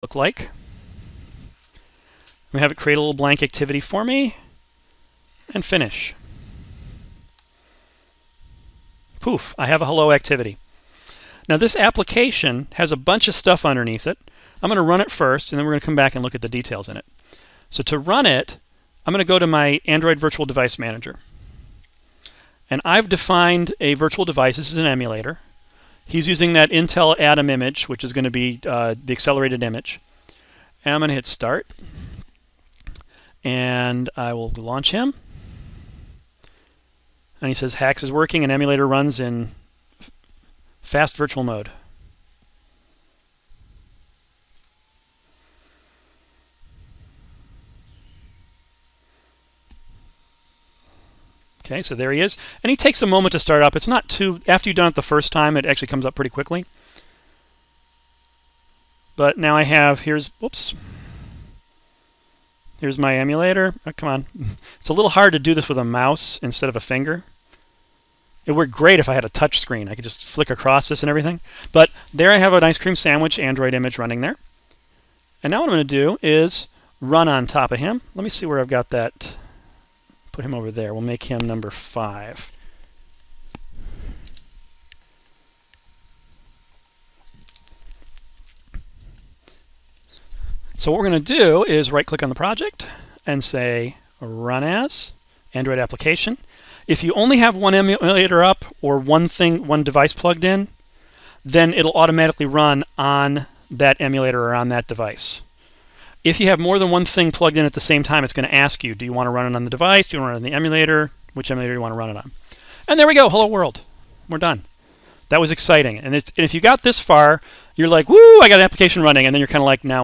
look like. I'm going to have it create a little blank activity for me and finish. Poof, I have a hello activity. Now this application has a bunch of stuff underneath it. I'm going to run it first, and then we're going to come back and look at the details in it. So to run it, I'm going to go to my Android Virtual Device Manager. And I've defined a virtual device. This is an emulator. He's using that Intel Atom image, which is going to be the accelerated image. And I'm going to hit Start. And I will launch him. And he says HAX is working and emulator runs in fast virtual mode. Okay, so there he is. And he takes a moment to start up. It's not too, after you've done it the first time, it actually comes up pretty quickly. But now I have, whoops. Here's my emulator. Oh, come on. It's a little hard to do this with a mouse instead of a finger. It would work great if I had a touch screen. I could just flick across this and everything. But there I have an ice cream sandwich Android image running there. And now what I'm going to do is run on top of him. Let me see where I've got that. Put him over there. We'll make him number 5. So what we're going to do is right-click on the project and say Run As, Android Application. If you only have one emulator up or one device plugged in, then it'll automatically run on that emulator or on that device. If you have more than one thing plugged in at the same time, it's going to ask you, do you want to run it on the device? Do you want to run it on the emulator? Which emulator do you want to run it on? And there we go. Hello world. We're done. That was exciting. And if you got this far, you're like, woo, I got an application running. And then you're kind of like, now